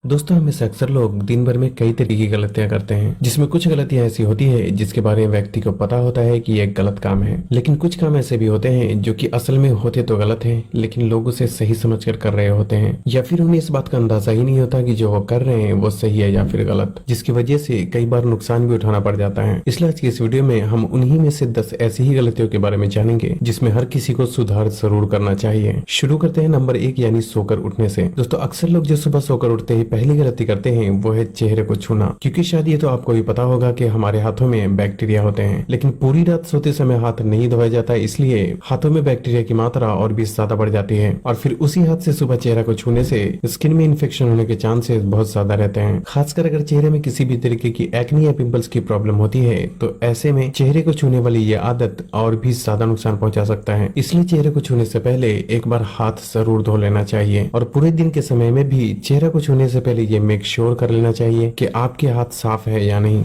दोस्तों हमें से अक्सर लोग दिन भर में कई तरीके की गलतियां करते हैं, जिसमें कुछ गलतियां ऐसी होती है जिसके बारे में व्यक्ति को पता होता है कि ये एक गलत काम है, लेकिन कुछ काम ऐसे भी होते हैं जो कि असल में होते तो गलत हैं, लेकिन लोग उसे सही समझकर कर रहे होते हैं, या फिर उन्हें इस बात का अंदाजा ही नहीं होता कि जो वो कर रहे हैं वो सही है या फिर गलत, जिसकी वजह से कई बार नुकसान भी उठाना पड़ जाता है। इसलिए आज की इस वीडियो में हम उन्हीं में से 10 ऐसी ही गलतियों के बारे में जानेंगे जिसमें हर किसी को सुधार जरूर करना चाहिए। शुरू करते हैं नंबर 1 यानी सोकर उठने से। दोस्तों अक्सर लोग जो सुबह सोकर उठते ही पहली गलती करते हैं वो है चेहरे को छूना, क्योंकि शायद ये तो आपको भी पता होगा कि हमारे हाथों में बैक्टीरिया होते हैं, लेकिन पूरी रात सोते समय हाथ नहीं धोया जाता, इसलिए हाथों में बैक्टीरिया की मात्रा और भी ज्यादा बढ़ जाती है और फिर उसी हाथ से सुबह चेहरा को छूने से स्किन में इन्फेक्शन होने के चांसेस बहुत ज्यादा रहते हैं। खासकर अगर चेहरे में किसी भी तरीके की एक्ने या पिंपल्स की प्रॉब्लम होती है तो ऐसे में चेहरे को छूने वाली ये आदत और भी ज्यादा नुकसान पहुंचा सकता है। इसलिए चेहरे को छूने से पहले एक बार हाथ जरूर धो लेना चाहिए और पूरे दिन के समय में भी चेहरा को छूने से पहले ये मेक श्योर कर लेना चाहिए कि आपके हाथ साफ है या नहीं।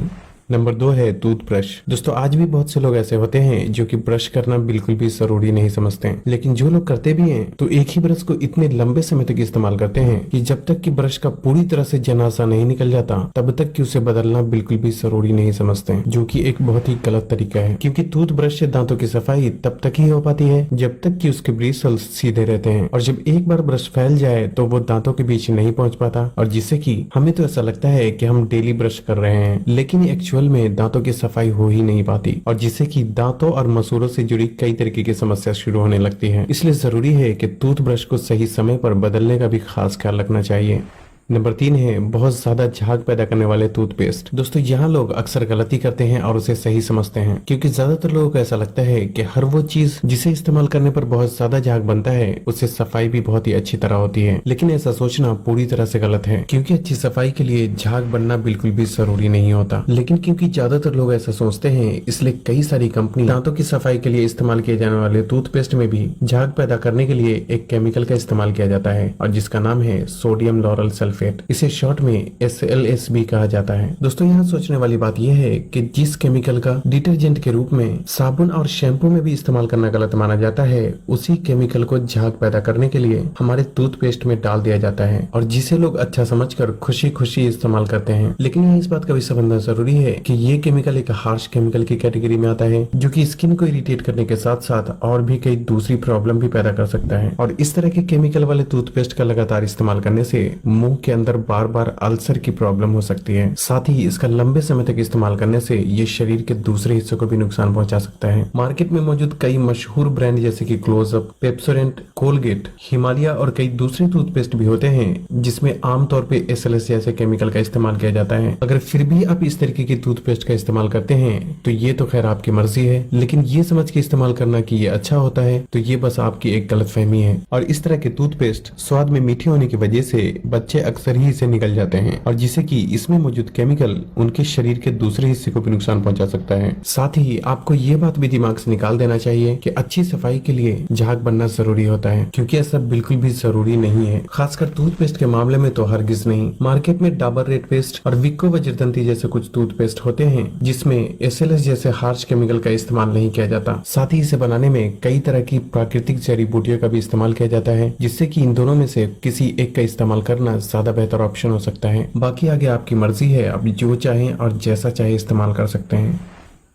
नंबर 2 है टूथब्रश। दोस्तों आज भी बहुत से लोग ऐसे होते हैं जो कि ब्रश करना बिल्कुल भी जरूरी नहीं समझते हैं, लेकिन जो लोग करते भी हैं तो एक ही ब्रश को इतने लंबे समय तक इस्तेमाल करते हैं कि जब तक कि ब्रश का पूरी तरह से जनासा नहीं निकल जाता तब तक कि उसे बदलना बिल्कुल भी जरूरी नहीं समझते हैं, जो कि एक बहुत ही गलत तरीका है, क्योंकि टूथब्रश से दांतों की सफाई तब तक ही हो पाती है जब तक कि उसके ब्रिसल्स सीधे रहते हैं, और जब एक बार ब्रश फैल जाए तो वो दांतों के बीच नहीं पहुंच पाता, और जिससे कि हमें तो ऐसा लगता है कि हम डेली ब्रश कर रहे हैं, लेकिन एक्चुअल में दांतों की सफाई हो ही नहीं पाती, और जिससे कि दांतों और मसूड़ों से जुड़ी कई तरीके की समस्या शुरू होने लगती है। इसलिए जरूरी है कि टूथब्रश को सही समय पर बदलने का भी खास ख्याल रखना चाहिए। नंबर 3 है बहुत ज्यादा झाग पैदा करने वाले टूथपेस्ट। दोस्तों यहाँ लोग अक्सर गलती करते हैं और उसे सही समझते हैं, क्योंकि ज्यादातर लोगों को ऐसा लगता है कि हर वो चीज जिसे इस्तेमाल करने पर बहुत ज्यादा झाग बनता है उससे सफाई भी बहुत ही अच्छी तरह होती है, लेकिन ऐसा सोचना पूरी तरह से गलत है, क्योंकि अच्छी सफाई के लिए झाग बनना बिल्कुल भी जरूरी नहीं होता, लेकिन क्योंकि ज्यादातर लोग ऐसा सोचते हैं इसलिए कई सारी कंपनी दांतों की सफाई के लिए इस्तेमाल किए जाने वाले टूथपेस्ट में भी झाग पैदा करने के लिए एक केमिकल का इस्तेमाल किया जाता है, और जिसका नाम है सोडियम लॉरल सल्फेट। इसे शॉर्ट में SLS भी कहा जाता है। दोस्तों यहाँ सोचने वाली बात यह है कि जिस केमिकल का डिटर्जेंट के रूप में साबुन और शैम्पू में भी इस्तेमाल करना गलत माना जाता है, उसी केमिकल को झाग पैदा करने के लिए हमारे टूथपेस्ट में डाल दिया जाता है, और जिसे लोग अच्छा समझकर खुशी खुशी इस्तेमाल करते हैं। लेकिन यहाँ इस बात का भी समझना जरूरी है कि ये केमिकल एक हार्श केमिकल की कैटेगरी में आता है, जो कि स्किन को इरिटेट करने के साथ साथ और भी कई दूसरी प्रॉब्लम भी पैदा कर सकता है, और इस तरह के केमिकल वाले टूथपेस्ट का लगातार इस्तेमाल करने से मुंह के अंदर बार बार अल्सर की प्रॉब्लम हो सकती है। साथ ही इसका लंबे समय तक इस्तेमाल करने से ये शरीर के दूसरे हिस्सों को भी नुकसान पहुंचा सकता है। मार्केट में मौजूद कई मशहूर ब्रांड जैसे कि क्लोजअप, पेप्सोडेंट, कोलगेट, हिमालय और कई दूसरे टूथपेस्ट भी होते हैं जिसमें आमतौर पे SLS जैसे केमिकल का इस्तेमाल किया जाता है। अगर फिर भी आप इस तरीके की टूथपेस्ट का इस्तेमाल करते हैं तो ये तो खैर आपकी मर्जी है, लेकिन ये समझ के इस्तेमाल करना कि ये अच्छा होता है तो ये बस आपकी एक गलतफहमी है। और इस तरह के टूथपेस्ट स्वाद में मीठे होने की वजह से बच्चे अक्सर ही इसे निकल जाते हैं, और जिससे कि इसमें मौजूद केमिकल उनके शरीर के दूसरे हिस्से को भी नुकसान पहुंचा सकता है। साथ ही आपको ये बात भी दिमाग से निकाल देना चाहिए कि अच्छी सफाई के लिए झाग बनना जरूरी होता है, क्योंकि ऐसा बिल्कुल भी जरूरी नहीं है। खासकर टूथपेस्ट के मामले में तो हरगिज नहीं। मार्केट में डाबर रेड पेस्ट और विको वज्रदंती जैसे कुछ टूथपेस्ट होते हैं जिसमें SLS जैसे हार्श केमिकल का इस्तेमाल नहीं किया जाता। साथ ही इसे बनाने में कई तरह की प्राकृतिक जड़ी बूटियों का भी इस्तेमाल किया जाता है, जिससे कि इन दोनों में से किसी एक का इस्तेमाल करना ज्यादा बेहतर ऑप्शन हो सकता है। बाकी आगे आपकी मर्जी है, आप जो चाहें और जैसा चाहे इस्तेमाल कर सकते हैं।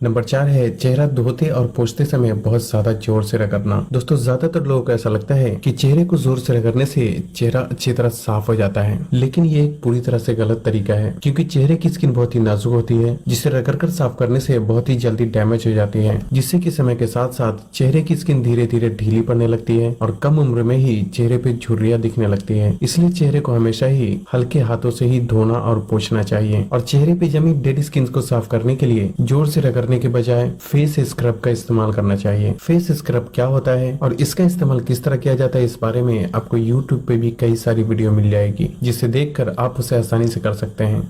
नंबर 4 है चेहरा धोते और पोंछते समय बहुत ज्यादा जोर से रगड़ना। दोस्तों ज्यादातर लोगों को ऐसा लगता है कि चेहरे को जोर से रगड़ने से चेहरा अच्छी तरह साफ हो जाता है, लेकिन ये एक पूरी तरह से गलत तरीका है, क्योंकि चेहरे की स्किन बहुत ही नाजुक होती है जिसे रगड़कर साफ करने से बहुत ही जल्दी डैमेज हो जाती है, जिससे कि समय के साथ साथ चेहरे की स्किन धीरे धीरे ढीली पड़ने लगती है और कम उम्र में ही चेहरे पे झुर्रियां दिखने लगती है। इसलिए चेहरे को हमेशा ही हल्के हाथों से ही धोना और पोंछना चाहिए, और चेहरे पे जमी डेड स्किन को साफ करने के लिए जोर से रगड़ने के बजाय फेस स्क्रब का इस्तेमाल करना चाहिए। फेस स्क्रब क्या होता है और इसका इस्तेमाल किस तरह किया जाता है, इस बारे में आपको YouTube पे भी कई सारी वीडियो मिल जाएगी, जिसे देखकर आप उसे आसानी से कर सकते हैं।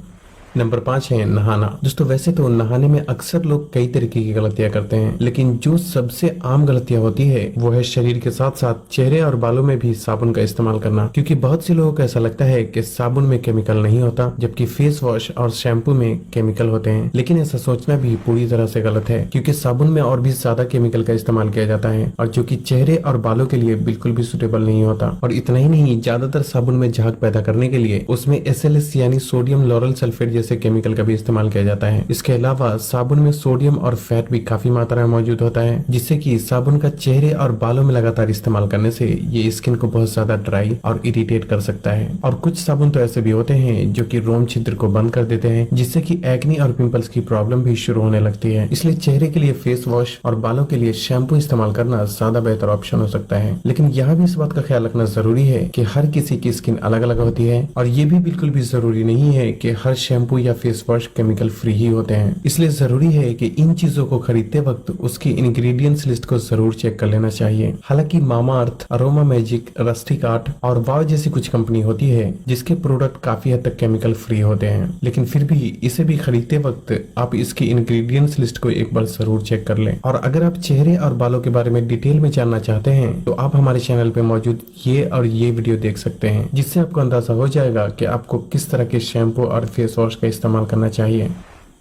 नंबर 5 है नहाना। दोस्तों वैसे तो नहाने में अक्सर लोग कई तरीके की गलतियां करते हैं, लेकिन जो सबसे आम गलतियां होती है वो है शरीर के साथ साथ चेहरे और बालों में भी साबुन का इस्तेमाल करना। क्योंकि बहुत से लोगों को ऐसा लगता है कि साबुन में केमिकल नहीं होता, जबकि फेस वॉश और शैम्पू में केमिकल होते हैं। लेकिन ऐसा सोचना भी पूरी तरह से गलत है, क्योंकि साबुन में और भी ज्यादा केमिकल का इस्तेमाल किया जाता है और जो कि चेहरे और बालों के लिए बिल्कुल भी सुटेबल नहीं होता। और इतना ही नहीं, ज्यादातर साबुन में झाग पैदा करने के लिए उसमें SLS यानी सोडियम लॉरल सल्फेट जैसे केमिकल का भी इस्तेमाल किया जाता है। इसके अलावा साबुन में सोडियम और फैट भी काफी मात्रा में मौजूद होता है, जिससे कि साबुन का चेहरे और बालों में लगातार इस्तेमाल करने से ये स्किन को बहुत ज्यादा ड्राई और इरिटेट कर सकता है। और कुछ साबुन तो ऐसे भी होते हैं जो कि रोम छिद्र को बंद कर देते हैं, जिससे कि एक्ने और पिंपल्स की प्रॉब्लम भी शुरू होने लगती है। इसलिए चेहरे के लिए फेस वॉश और बालों के लिए शैम्पू इस्तेमाल करना ज्यादा बेहतर ऑप्शन हो सकता है। लेकिन यहाँ भी इस बात का ख्याल रखना जरूरी है कि हर किसी की स्किन अलग अलग होती है और ये भी बिल्कुल भी जरूरी नहीं है कि हर शैम्पू या फेस वॉश केमिकल फ्री ही होते हैं। इसलिए जरूरी है कि इन चीजों को खरीदते वक्त उसकी इंग्रेडिएंट्स लिस्ट को जरूर चेक कर लेना चाहिए। हालांकि मामा अर्थ, अरोमा मैजिक, रस्टिक आर्ट और वाव जैसी कुछ कंपनी होती है जिसके प्रोडक्ट काफी हद तक केमिकल फ्री होते हैं, लेकिन फिर भी इसे भी खरीदते वक्त आप इसकी इंग्रेडिएंट्स लिस्ट को एक बार जरूर चेक कर लें। और अगर आप चेहरे और बालों के बारे में डिटेल में जानना चाहते हैं तो आप हमारे चैनल पे मौजूद ये वीडियो देख सकते हैं, जिससे आपको अंदाजा हो जाएगा कि आपको किस तरह के शैम्पू और फेस वॉश का इस्तेमाल करना चाहिए।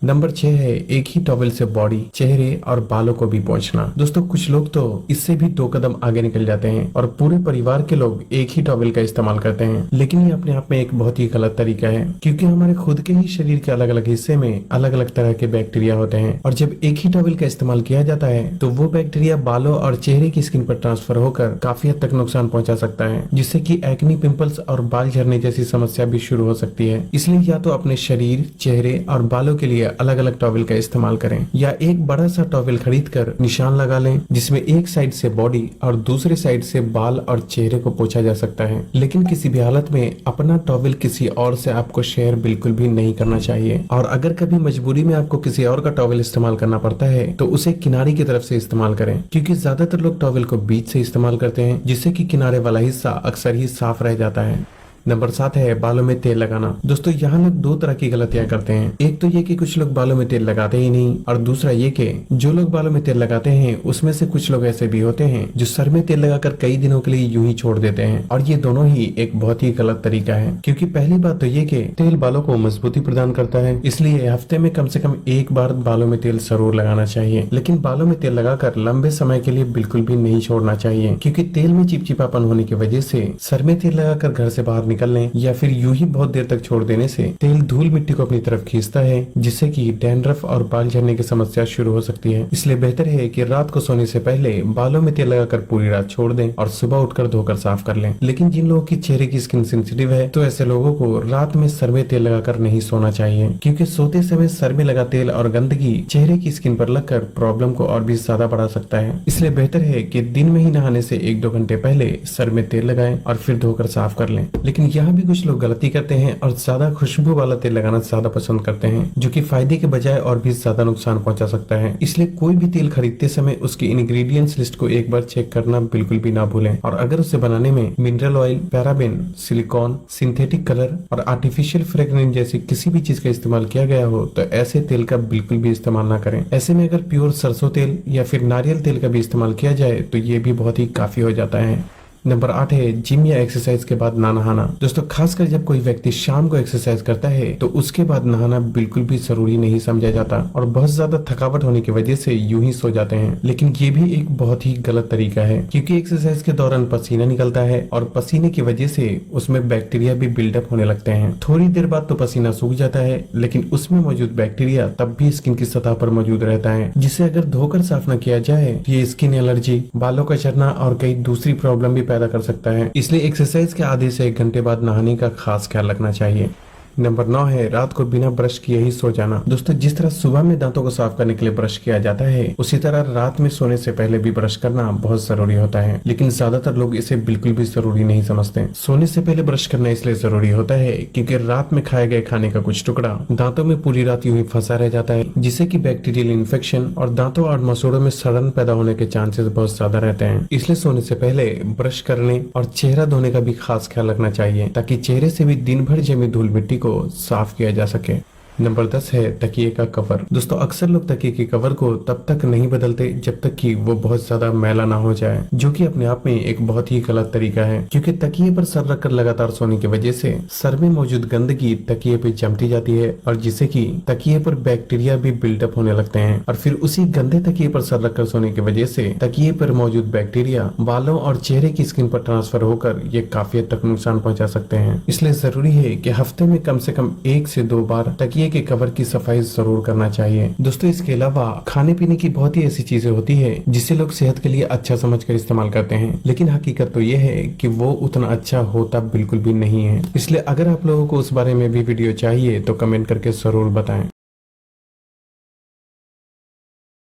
नंबर 6 है एक ही टॉवल से बॉडी, चेहरे और बालों को भी पोंछना। दोस्तों कुछ लोग तो इससे भी 2 कदम आगे निकल जाते हैं और पूरे परिवार के लोग एक ही टॉवल का इस्तेमाल करते हैं, लेकिन ये अपने आप में एक बहुत ही गलत तरीका है, क्योंकि हमारे खुद के ही शरीर के अलग अलग हिस्से में अलग अलग तरह के बैक्टीरिया होते हैं और जब एक ही टॉवल का इस्तेमाल किया जाता है तो वो बैक्टीरिया बालों और चेहरे की स्किन पर ट्रांसफर होकर काफी हद तक नुकसान पहुंचा सकता है, जिससे कि एक्ने, पिंपल्स और बाल झड़ने जैसी समस्या भी शुरू हो सकती है। इसलिए या तो अपने शरीर, चेहरे और बालों के लिए अलग अलग टॉवल का इस्तेमाल करें या एक बड़ा सा टॉवल खरीदकर निशान लगा लें, जिसमें एक साइड से बॉडी और दूसरे साइड से बाल और चेहरे को पोंछा जा सकता है। लेकिन किसी भी हालत में अपना टॉवल किसी और से आपको शेयर बिल्कुल भी नहीं करना चाहिए। और अगर कभी मजबूरी में आपको किसी और का टॉवल इस्तेमाल करना पड़ता है तो उसे किनारे की तरफ से इस्तेमाल करें, क्योंकि ज्यादातर लोग टॉवल को बीच से इस्तेमाल करते हैं, जिससे कि किनारे वाला हिस्सा अक्सर ही साफ रह जाता है। नंबर 7 है बालों में तेल लगाना। दोस्तों यहाँ लोग 2 तरह की गलतियां करते हैं। एक तो ये कि कुछ लोग बालों में तेल लगाते ही नहीं, और दूसरा ये कि जो लोग बालों में तेल लगाते हैं उसमें से कुछ लोग ऐसे भी होते हैं जो सर में तेल लगाकर कई दिनों के लिए यूं ही छोड़ देते हैं। और ये दोनों ही एक बहुत ही गलत तरीका है, क्योंकि पहली बात तो ये कि तेल बालों को मजबूती प्रदान करता है, इसलिए हफ्ते में कम से कम एक बार बालों में तेल जरूर लगाना चाहिए। लेकिन बालों में तेल लगाकर लंबे समय के लिए बिल्कुल भी नहीं छोड़ना चाहिए, क्योंकि तेल में चिपचिपापन होने की वजह से सर में तेल लगाकर घर से बाहर निकलने या फिर यूं ही बहुत देर तक छोड़ देने से तेल धूल मिट्टी को अपनी तरफ खींचता है, जिससे कि डैंड्रफ और बाल झड़ने की समस्या शुरू हो सकती है। इसलिए बेहतर है कि रात को सोने से पहले बालों में तेल लगाकर पूरी रात छोड़ दें और सुबह उठकर धोकर साफ कर लें। लेकिन जिन लोगों की चेहरे की स्किन सेंसिटिव है तो ऐसे लोगों को रात में सर में तेल लगाकर नहीं सोना चाहिए, क्योंकि सोते समय सर में लगा तेल और गंदगी चेहरे की स्किन पर लगकर प्रॉब्लम को और भी ज्यादा बढ़ा सकता है। इसलिए बेहतर है कि दिन में ही नहाने से 1-2 घंटे पहले सर में तेल लगाएं और फिर धोकर साफ कर लें। लेकिन यहाँ भी कुछ लोग गलती करते हैं और ज्यादा खुशबू वाला तेल लगाना ज्यादा पसंद करते हैं, जो कि फायदे के बजाय और भी ज्यादा नुकसान पहुंचा सकता है। इसलिए कोई भी तेल खरीदते समय उसकी इंग्रेडिएंट्स लिस्ट को एक बार चेक करना बिल्कुल भी ना भूलें। और अगर उसे बनाने में mineral oil, paraben, silicon, synthetic colour और आर्टिफिशियल फ्रेग्रेंस जैसी किसी भी चीज का इस्तेमाल किया गया हो तो ऐसे तेल का बिल्कुल भी इस्तेमाल ना करें। ऐसे में अगर प्योर सरसों तेल या फिर नारियल तेल का भी इस्तेमाल किया जाए तो ये भी बहुत ही काफी हो जाता है। नंबर 8 है जिम या एक्सरसाइज के बाद ना नहाना। दोस्तों खासकर जब कोई व्यक्ति शाम को एक्सरसाइज करता है तो उसके बाद नहाना बिल्कुल भी जरूरी नहीं समझा जाता और बहुत ज्यादा थकावट होने की वजह से यूं ही सो जाते हैं। लेकिन ये भी एक बहुत ही गलत तरीका है, क्योंकि एक्सरसाइज के दौरान पसीना निकलता है और पसीने की वजह से उसमें बैक्टीरिया भी बिल्डअप होने लगते हैं। थोड़ी देर बाद तो पसीना सूख जाता है, लेकिन उसमें मौजूद बैक्टीरिया तब भी स्किन की सतह पर मौजूद रहता है, जिसे अगर धोकर साफ न किया जाए तो ये स्किन एलर्जी, बालों का झड़ना और कई दूसरी प्रॉब्लम भी पैदा कर सकता है। इसलिए एक्सरसाइज के आधे से 1 घंटे बाद नहाने का खास ख्याल रखना चाहिए। नंबर 9 है रात को बिना ब्रश किए ही सो जाना। दोस्तों जिस तरह सुबह में दांतों को साफ करने के लिए ब्रश किया जाता है, उसी तरह रात में सोने से पहले भी ब्रश करना बहुत जरूरी होता है, लेकिन ज्यादातर लोग इसे बिल्कुल भी जरूरी नहीं समझते। सोने से पहले ब्रश करना इसलिए जरूरी होता है क्योंकि रात में खाए गए खाने का कुछ टुकड़ा दांतों में पूरी रात यूं ही फंसा रह जाता है, जिससे कि बैक्टीरियल इन्फेक्शन और दांतों और मसूड़ों में सड़न पैदा होने के चांसेस बहुत ज्यादा रहते हैं। इसलिए सोने से पहले ब्रश करने और चेहरा धोने का भी खास ख्याल रखना चाहिए, ताकि चेहरे से भी दिन भर जमी धूल मिट्टी को साफ किया जा सके। नंबर 10 है तकिए का कवर। दोस्तों अक्सर लोग तकिए के कवर को तब तक नहीं बदलते जब तक कि वो बहुत ज्यादा मैला ना हो जाए, जो कि अपने आप में एक बहुत ही गलत तरीका है, क्योंकि तकिए पर सर रखकर लगातार सोने की वजह से सर में मौजूद गंदगी तकिए पे जमती जाती है और जिससे कि तकिए पर बैक्टीरिया भी बिल्डअप होने लगते हैं और फिर उसी गंदे तकिए पर सर रखकर सोने की वजह से तकिए पर मौजूद बैक्टीरिया बालों और चेहरे की स्किन पर ट्रांसफर होकर ये काफी हद तक नुकसान पहुंचा सकते हैं। इसलिए जरूरी है कि हफ्ते में कम से कम 1 से 2 बार तकिए के कवर की सफाई जरूर करना चाहिए। दोस्तों इसके अलावा खाने पीने की बहुत ही ऐसी चीजें होती है जिसे लोग सेहत के लिए अच्छा समझकर इस्तेमाल करते हैं, लेकिन हकीकत तो यह है कि वो उतना अच्छा होता बिल्कुल भी नहीं है। इसलिए अगर आप लोगों को उस बारे में भी वीडियो चाहिए तो कमेंट करके जरूर बताएं।